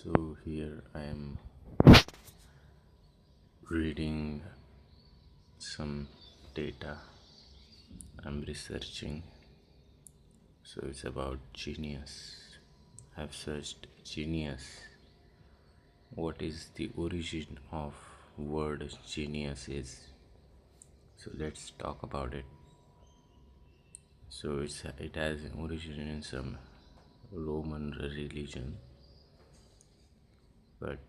So here I am reading some data I'm researching. So it's about genius. I've searched genius. What is the origin of word genius is? So let's talk about it. So it has an origin in some Roman religion, but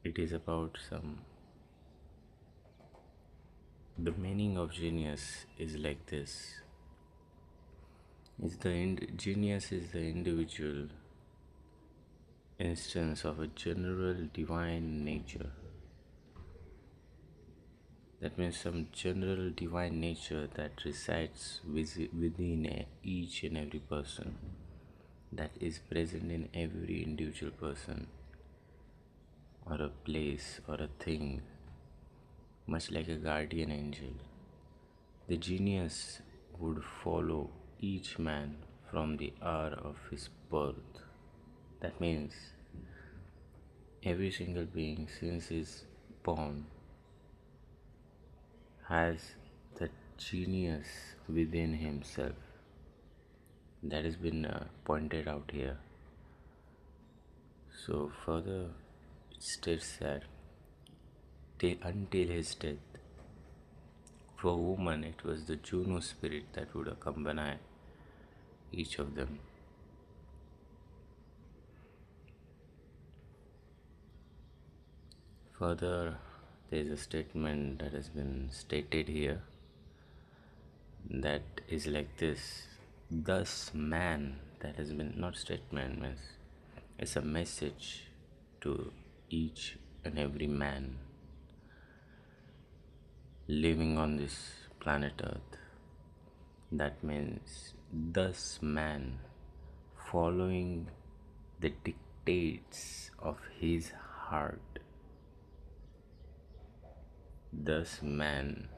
it is about some. The meaning of genius is like this: genius is the individual instance of a general divine nature. That means some general divine nature that resides within each and every person, that is present in every individual person, or a place, or a thing, much like a guardian angel. The genius would follow each man from the hour of his birth. That means every single being since is born has that genius within himself. That has been pointed out here. So further it states that until his death, for woman it was the Juno spirit that would accompany each of them. Further, there is a statement that has been stated here that is like this: thus man, that has been not statement, means it's a message to each and every man living on this planet earth. That means thus man, following the dictates of his heart. Thus man,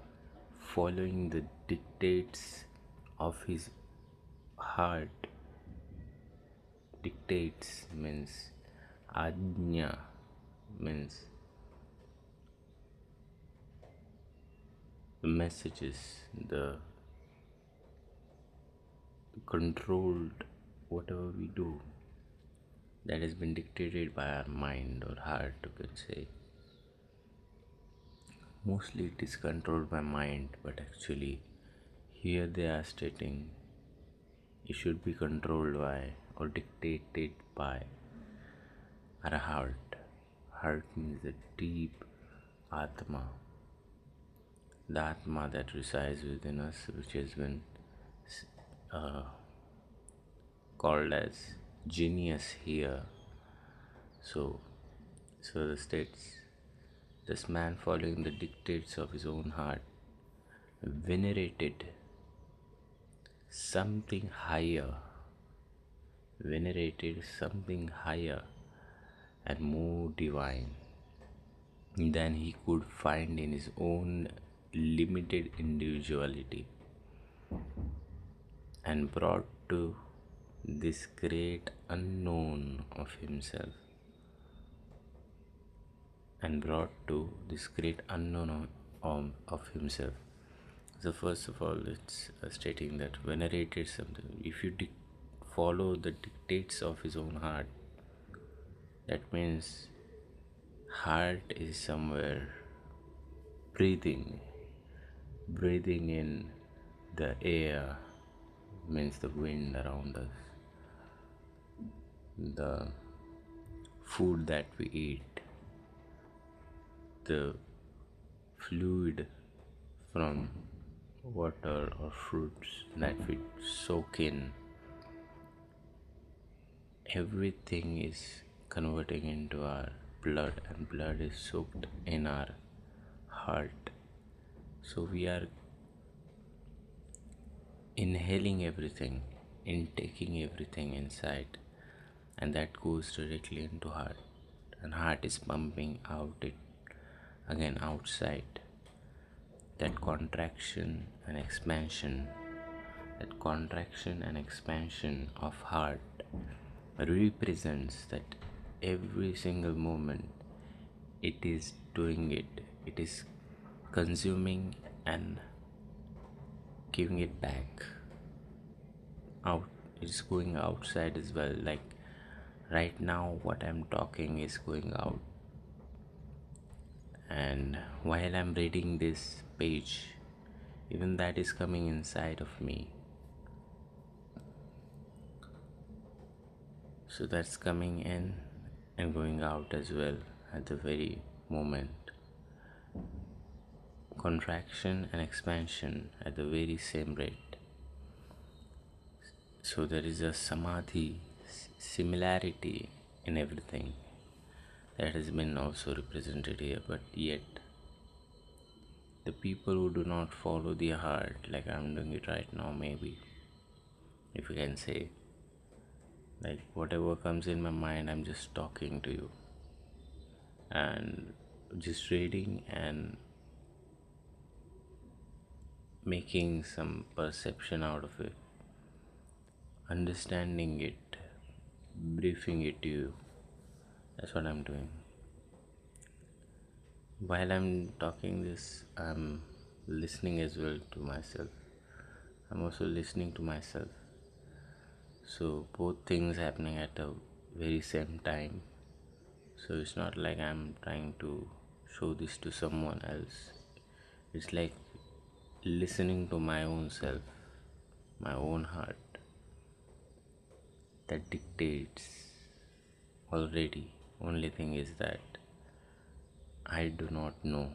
following the dictates of his heart. Dictates means ajna, means the messages, the controlled whatever we do, that has been dictated by our mind or heart, you can say. Mostly it is controlled by mind, but actually here they are stating it should be controlled by or dictated by our heart. Heart means the deep Atma, the Atma that resides within us, which has been uh, called as genius here. So the states, this man, following the dictates of his own heart, venerated something higher, venerated something higher and more divine than he could find in his own limited individuality, and brought to this great unknown of himself, and brought to this great unknown of himself. So first of all, it's stating that venerated something. If you follow the dictates of his own heart, that means heart is somewhere breathing. Breathing in the air means the wind around us, the food that we eat, the fluid from water or fruits that we soak in. Everything is converting into our blood, and blood is soaked in our heart. So we are inhaling everything, intaking everything inside, and that goes directly into heart, and heart is pumping out it again outside. That contraction and expansion, of heart represents that every single moment it is doing it. It is consuming and giving it back out. It's going outside as well. Like right now, what I'm talking is going out, and while I'm reading this page, even that is coming inside of me. So that's coming in and going out as well at the very moment. Contraction and expansion at the very same rate. So there is a samadhi similarity in everything that has been also represented here, but yet the people who do not follow the heart, like I'm doing it right now, maybe if you can say, like whatever comes in my mind, I'm just talking to you and just reading and making some perception out of it, understanding it, briefing it to you. That's what I'm doing. While I'm talking this, I'm listening as well to myself. I'm also listening to myself. So both things happening at the very same time. So it's not like I'm trying to show this to someone else. It's like listening to my own self, my own heart that dictates already. Only thing is that I do not know.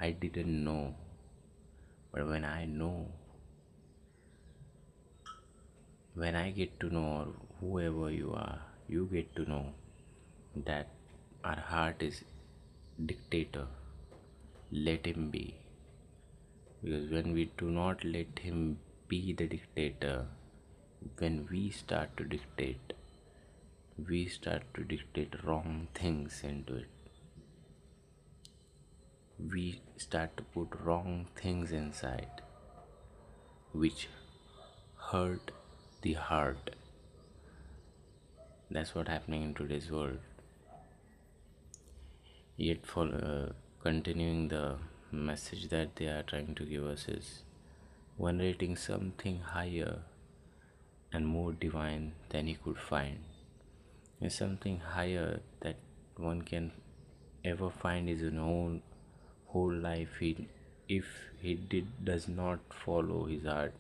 I didn't know. But when I know, when I get to know, or whoever you are, you get to know that our heart is dictator. Let him be. Because when we do not let him be the dictator, when we start to dictate wrong things into it. We start to put wrong things inside, which hurt the heart. That's what happening in today's world. Yet, for continuing the message that they are trying to give us is venerating something higher and more divine than he could find. Is something higher that one can ever find his own whole life. If he does not follow his heart,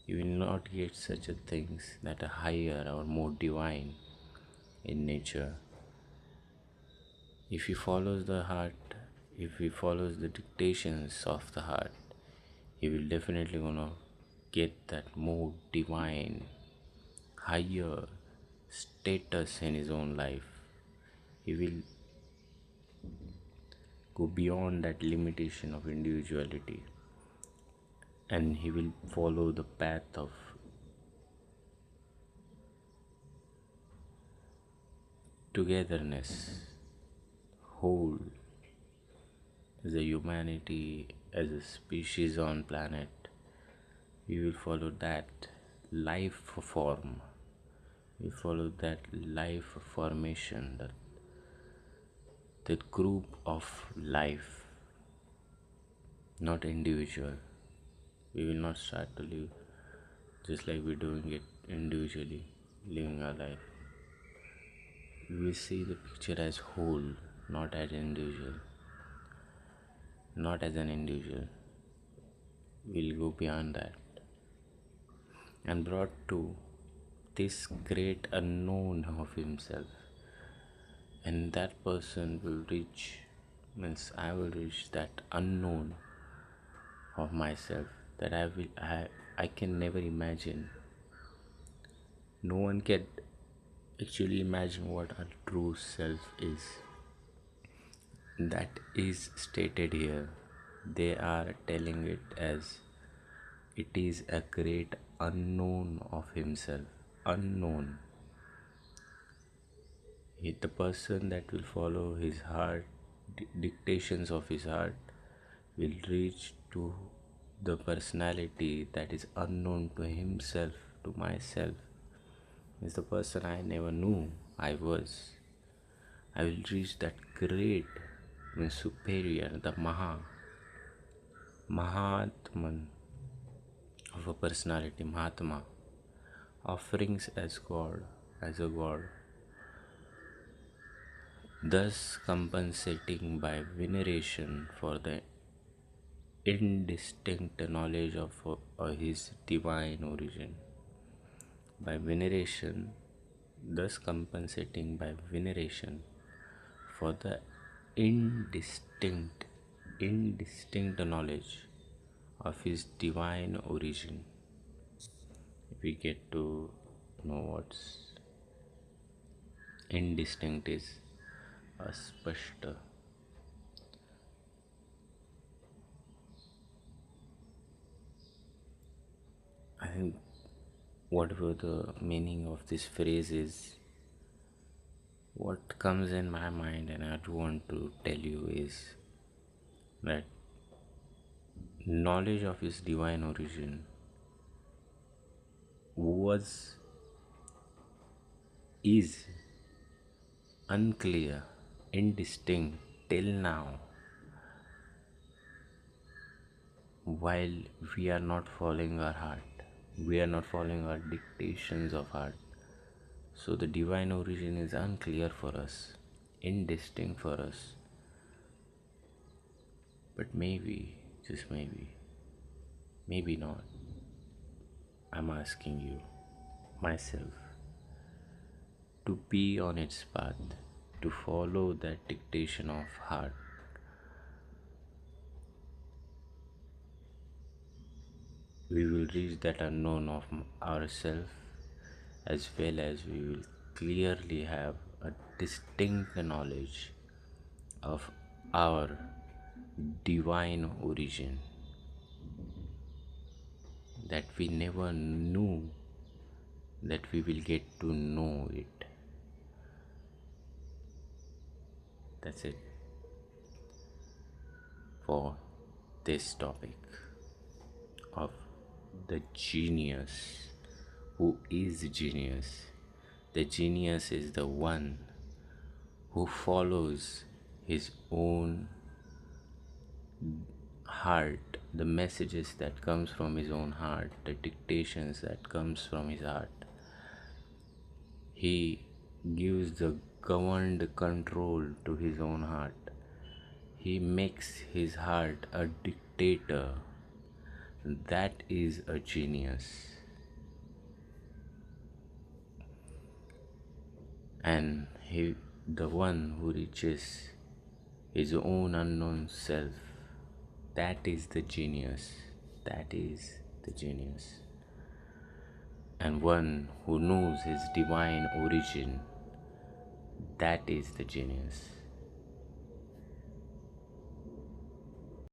he will not get such a things that are higher or more divine in nature. If he follows the heart, if he follows the dictations of the heart, he will definitely gonna get that more divine, higher status in his own life. He will go beyond that limitation of individuality, and he will follow the path of togetherness, whole as a humanity, as a species on planet. We will follow that life form. We follow that life formation, that group of life, not individual. We will not start to live just like we're doing it individually, living our life. We will see the picture as whole, not as individual. Not as an individual. We'll go beyond that and brought to this great unknown of himself. And that person will reach, means I will reach that unknown of myself that I can never imagine. No one can actually imagine what our true self is. That is stated here. They are telling it as it is a great unknown of himself. Unknown. The person that will follow his heart, dictations of his heart, will reach to the personality that is unknown to himself, to myself. Is the person I never knew. I was, I will reach that great, means superior, the Mahatman of a personality, Mahatma, offerings as God, as a God, thus compensating by veneration for the indistinct knowledge of his divine origin. By veneration, thus compensating by veneration for the indistinct, indistinct knowledge of his divine origin. We get to know what's indistinct is aspashta. I think whatever the meaning of this phrase is, what comes in my mind and I want to tell you is that knowledge of his divine origin was, is unclear, indistinct till now, while we are not following our heart, we are not following our dictations of heart. So the divine origin is unclear for us, indistinct for us. But maybe, just maybe not. I'm asking you, myself, to be on its path, to follow that dictation of heart. We will reach that unknown of ourselves, as well as we will clearly have a distinct knowledge of our divine origin that we never knew that we will get to know it. That's it for this topic of the genius. Who is genius? The genius is the one who follows his own heart, the messages that comes from his own heart, the dictations that comes from his heart. He gives the governed control to his own heart. He makes his heart a dictator. That is a genius. And he, the one who reaches his own unknown self, that is the genius. That is the genius. And one who knows his divine origin, that is the genius.